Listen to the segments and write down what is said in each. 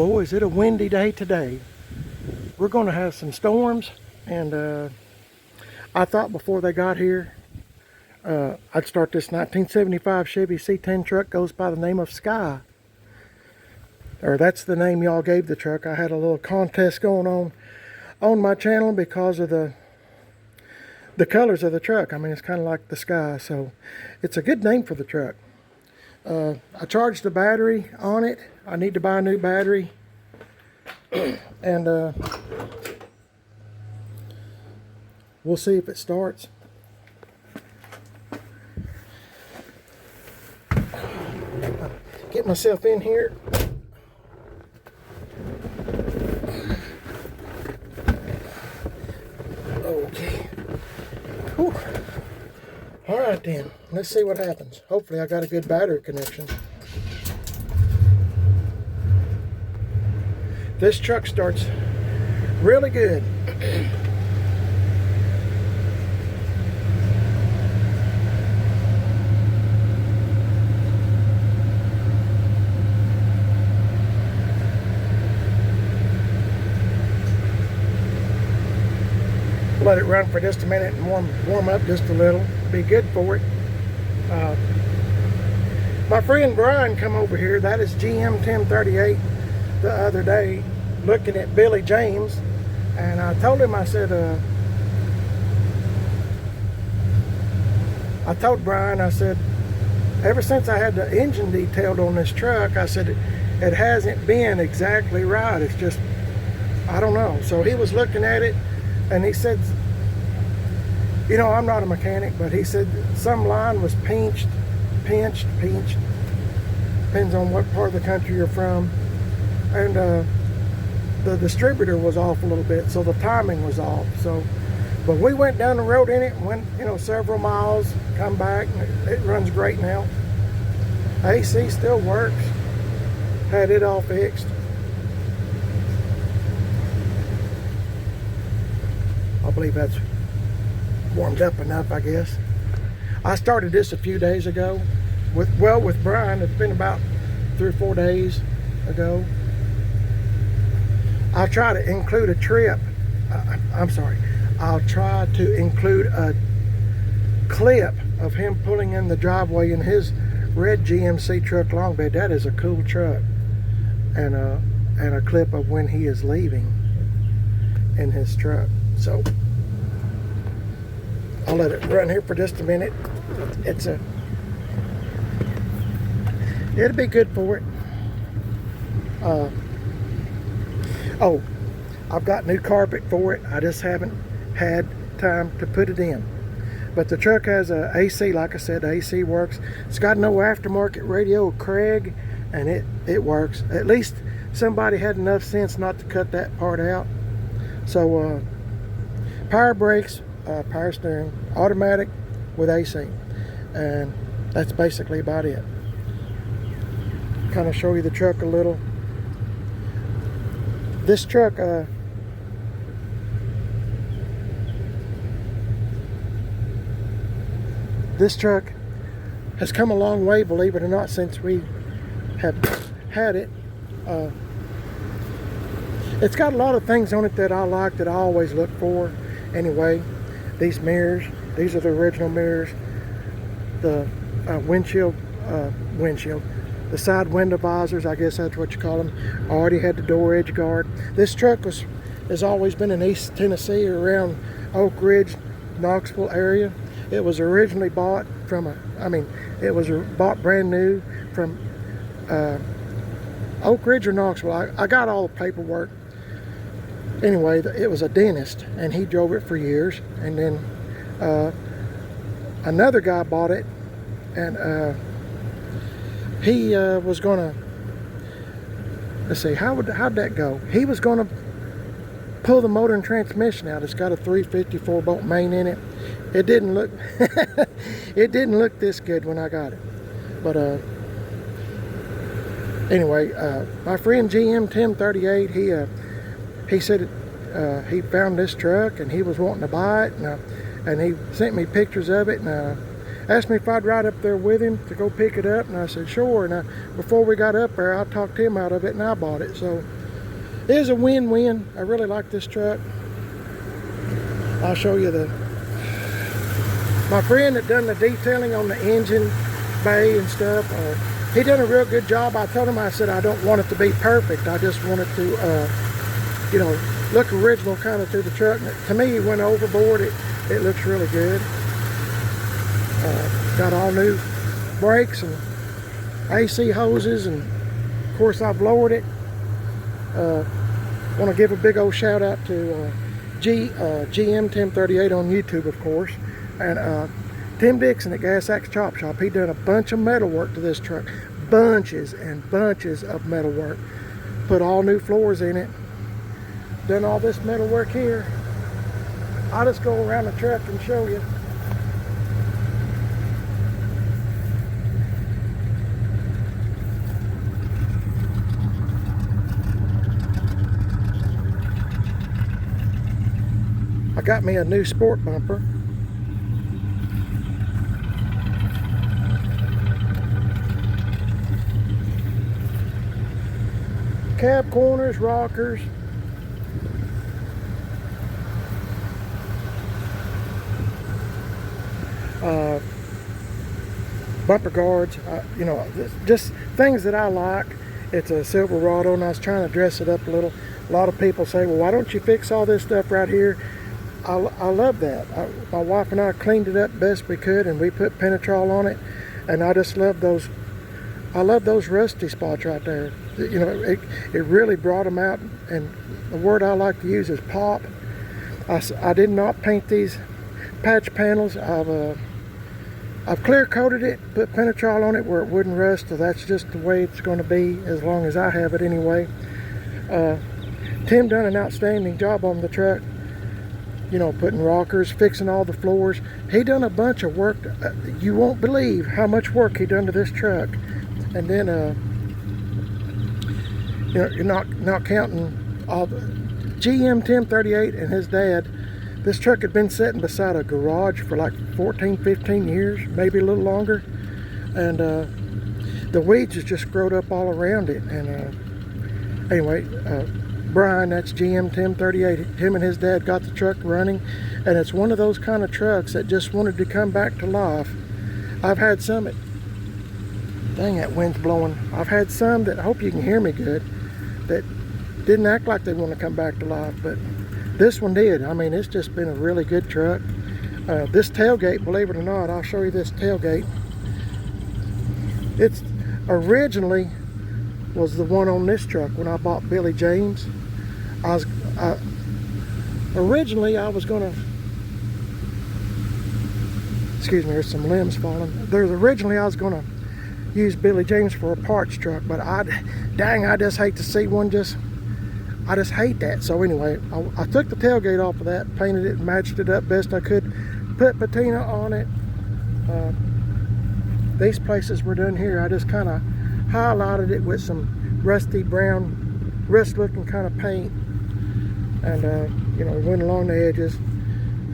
Boys, it's a windy day today. We're going to have some storms, and I thought before they got here I'd start this 1975 Chevy C10 truck. Goes by the name of Skye, or that's the name y'all gave the truck. I had a little contest going on my channel because of the colors of the truck. I mean, it's kind of like the sky, so it's a good name for the truck. I charged the battery on it. I need to buy a new battery, and we'll see if it starts. Get myself in here. Okay. Whew. All right then, let's see what happens. Hopefully I got a good battery connection. This truck starts really good. Let it run for just a minute and warm up just a little. Be good for it. My friend Brian come over here. That is GM 1038 the other day, looking at Billy James, and I told him, I said, I told Brian, I said, ever since I had the engine detailed on this truck, I said it hasn't been exactly right. It's just, I don't know. So he was looking at it, and he said, you know, I'm not a mechanic, but he said some line was pinched, depends on what part of the country you're from, and the distributor was off a little bit, so the timing was off. So, but we went down the road in it, went, you know, several miles, come back, and it runs great now. AC still works. Had it all fixed. I believe that's warmed up enough, I guess. I started this a few days ago with Brian. It's been about 3 or 4 days ago. I'll try to include a trip. I'll try to include a clip of him pulling in the driveway in his red GMC truck long bed. That is a cool truck. And a clip of when he is leaving in his truck. So I'll let it run here for just a minute. It'll be good for it. Oh, I've got new carpet for it. I just haven't had time to put it in. But the truck has a AC, like I said, the AC works. It's got no aftermarket radio, Craig, and it works. At least somebody had enough sense not to cut that part out. So power brakes, power steering, automatic with AC, and that's basically about it. Kind of show you the truck a little. This truck has come a long way, believe it or not, since we have had it. It's got a lot of things on it that I like, that I always look for. Anyway, these mirrors, these are the original mirrors. The windshield, the side window visors, I guess that's what you call them. I already had the door edge guard. This truck has always been in East Tennessee, or around Oak Ridge, Knoxville area. It was originally bought from it was bought brand new from Oak Ridge or Knoxville. I got all the paperwork. Anyway, it was a dentist, and he drove it for years, and then another guy bought it, and he was gonna, let's see, how'd that go? He was gonna pull the motor and transmission out. It's got a 354 bolt main in it. It didn't look it didn't look this good when I got it. But anyway, my friend GM 1038, he said he found this truck and he was wanting to buy it, and he sent me pictures of it, and asked me if I'd ride up there with him to go pick it up, and I said sure. And before we got up there, I talked him out of it and I bought it. So it is a win-win. I really like this truck. I'll show you my friend that done the detailing on the engine bay and stuff. He done a real good job. I told him, I said, I don't want it to be perfect. I just want it to, you know, look original kind of to the truck. To me, it went overboard. It looks really good. Got all new brakes and AC hoses, and of course I've lowered it. Want to give a big old shout out to GM 1038 on YouTube, of course, and Tim Dixon at Gas Axe Chop Shop. He done a bunch of metal work to this truck, bunches and bunches of metal work. Put all new floors in it. Done all this metal work here. I'll just go around the truck and show you. I got me a new sport bumper. Cab corners, rockers. Bumper guards, you know, just things that I like. It's a Silverado, and I was trying to dress it up a little. A lot of people say, well, why don't you fix all this stuff right here? I love that. My wife and I cleaned it up best we could, and we put Penetrol on it, and I just love those. I love those rusty spots right there. You know, it really brought them out, and the word I like to use is pop. I did not paint these patch panels. I've clear coated it, put Penetrol on it where it wouldn't rust, so that's just the way it's going to be as long as I have it anyway. Tim done an outstanding job on the truck, you know, putting rockers, fixing all the floors. He done a bunch of work. You won't believe how much work he done to this truck. And then, you know, you're not counting all the GM 1038 and his dad. This truck had been sitting beside a garage for like 14, 15 years, maybe a little longer. And the weeds has just growed up all around it. And anyway, Brian, that's GM 1038, him and his dad got the truck running. And it's one of those kind of trucks that just wanted to come back to life. I've had some, dang, that wind's blowing. I've had some that, I hope you can hear me good, that didn't act like they want to come back to life, but this one did. I mean, it's just been a really good truck. This tailgate, believe it or not, I'll show you this tailgate. It's originally was the one on this truck when I bought Billy James. Originally I was gonna, excuse me, there's some limbs falling. Originally I was gonna use Billy James for a parts truck, but I just hate to see one I just hate that. So anyway, I took the tailgate off of that, painted it, matched it up best I could, put patina on it. These places were done here. I just kind of highlighted it with some rusty brown, rust looking kind of paint, and you know, went along the edges.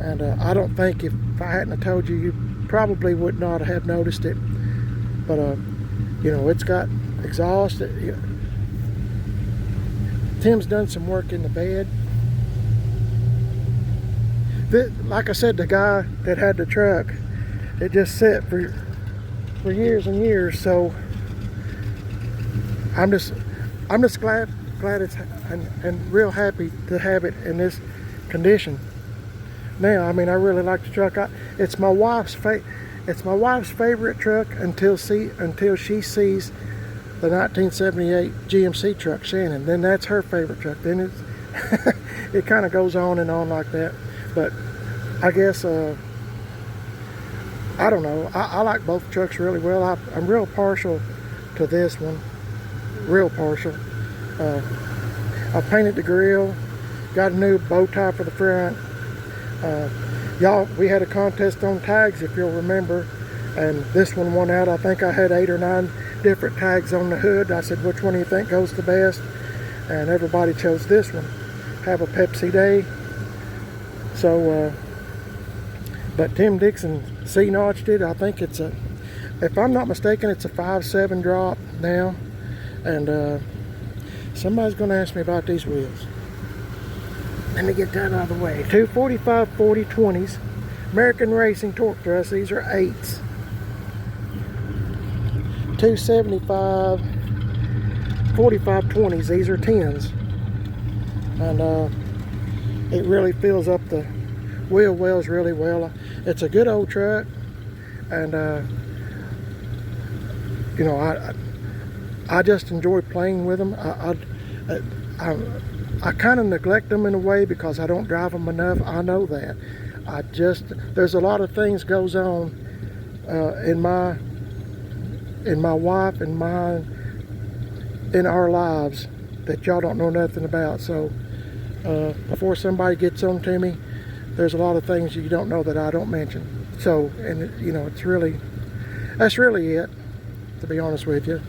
And I don't think if I hadn't have told you, you probably would not have noticed it. But you know, it's got exhaust. Tim's done some work in the bed. Like I said, the guy that had the truck, it just sat for years and years. So I'm just glad it's and real happy to have it in this condition. Now, I mean, I really like the truck. It's my wife's favorite truck until she sees the 1978 GMC truck, Shannon. Then that's her favorite truck. Then it's it kind of goes on and on like that. But I guess I don't know. I like both trucks really well. I'm real partial to this one. Real partial. I painted the grill. Got a new bow tie for the front. Y'all, we had a contest on tags, if you'll remember, and this one won out. I think I had 8 or 9 different tags on the hood. I said, which one do you think goes the best? And everybody chose this one. Have a Pepsi Day. So But Tim Dixon C-notched it. I think it's a, if I'm not mistaken, it's a 5.7 drop now. And somebody's going to ask me about these wheels. Let me get that out of the way. 245 40/20s. American Racing torque thrust. These are 8s. 275 45/20s. These are 10s. And it really fills up the wheel wells really well. It's a good old truck. And you know, I just enjoy playing with them. I kind of neglect them in a way because I don't drive them enough. I know that. There's a lot of things goes on in my wife and mine, in our lives, that y'all don't know nothing about. So before somebody gets on to me, there's a lot of things you don't know that I don't mention. So, and you know, that's really it, to be honest with you.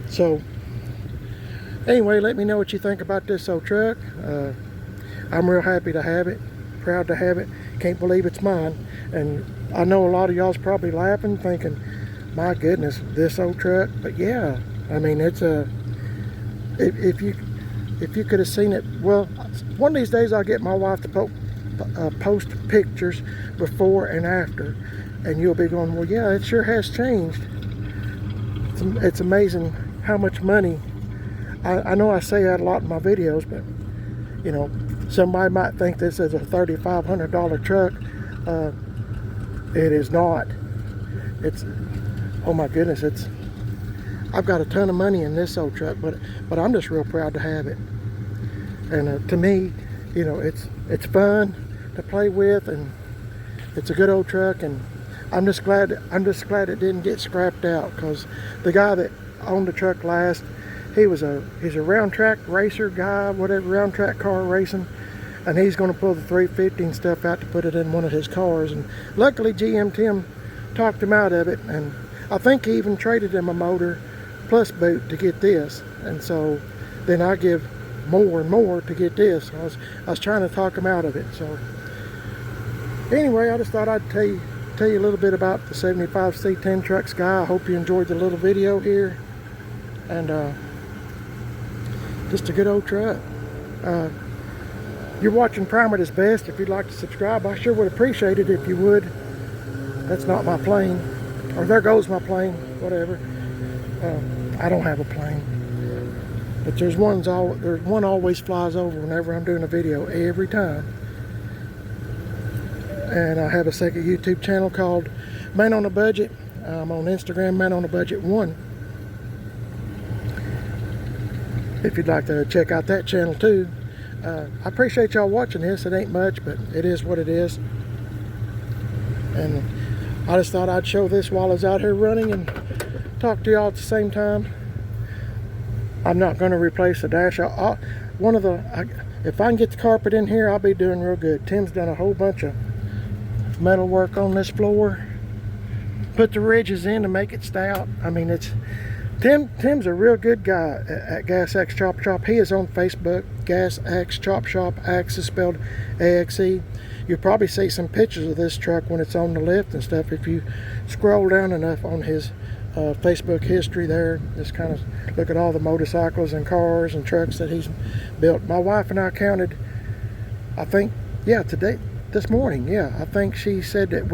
So anyway, let me know what you think about this old truck. I'm real happy to have it, proud to have it. Can't believe it's mine. And I know a lot of y'all's probably laughing, thinking, my goodness, this old truck. But yeah, I mean, it's a, if you could have seen it, well, one of these days I'll get my wife to post pictures before and after, and you'll be going, well, yeah, it sure has changed. It's amazing how much money. I know I say that a lot in my videos, but you know, somebody might think this is a $3,500 truck. It is not. It's, oh my goodness, I've got a ton of money in this old truck, but I'm just real proud to have it. And to me, you know, it's fun to play with, and it's a good old truck. And I'm just glad it didn't get scrapped out, because the guy that owned the truck last, he's a round track racer guy, whatever, round track car racing, and he's going to pull the 350 and stuff out to put it in one of his cars. And luckily GM Tim talked him out of it, and I think he even traded him a motor plus boot to get this. And so then I give more and more to get this. I was trying to talk him out of it. So anyway, I just thought I'd tell you a little bit about the 75 C10 truck, Skye. I hope you enjoyed the little video here. And just a good old truck. You're watching Prime at its best. If you'd like to subscribe, I sure would appreciate it if you would. That's not my plane. Or there goes my plane, whatever. I don't have a plane. But there's one always flies over whenever I'm doing a video, every time. And I have a second YouTube channel called Man on a Budget. I'm on Instagram, Man on a Budget 1. If you'd like to check out that channel too. I appreciate y'all watching this. It ain't much, but it is what it is. And I just thought I'd show this while I was out here running and talk to y'all at the same time. I'm not going to replace the dash. If I can get the carpet in here, I'll be doing real good. Tim's done a whole bunch of metal work on this floor. Put the ridges in to make it stout. I mean, Tim's a real good guy at Gas Axe Chop Shop. He is on Facebook, Gas Axe Chop Shop. Axe is spelled A-X-E. You'll probably see some pictures of this truck when it's on the lift and stuff. If you scroll down enough on his Facebook history there, just kind of look at all the motorcycles and cars and trucks that he's built. My wife and I counted, I think, yeah, this morning, yeah, I think she said that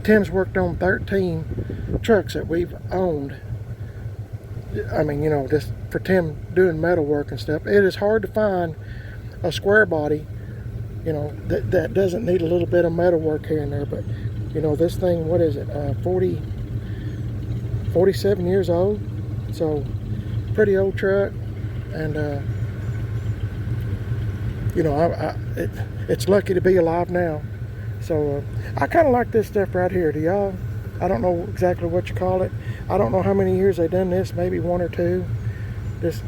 Tim's worked on 13 trucks that we've owned. I mean, you know, just for Tim doing metal work and stuff. It is hard to find a square body, you know, that doesn't need a little bit of metal work here and there. But, you know, this thing, what is it, 47 years old. So, pretty old truck. And, you know, it's lucky to be alive now. So, I kind of like this stuff right here. Do y'all? I don't know exactly what you call it. I don't know how many years they've done this, maybe 1 or 2. This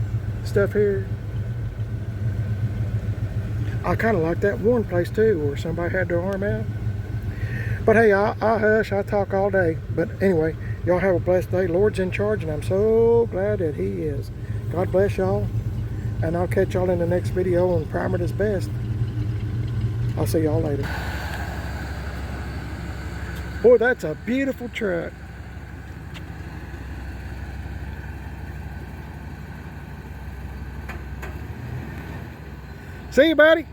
stuff here. I kind of like that one place too, where somebody had their arm out. But hey, I hush, I talk all day. But anyway, y'all have a blessed day. Lord's in charge, and I'm so glad that he is. God bless y'all, and I'll catch y'all in the next video on Prime at its best. I'll see y'all later. Boy, that's a beautiful truck. See you, buddy.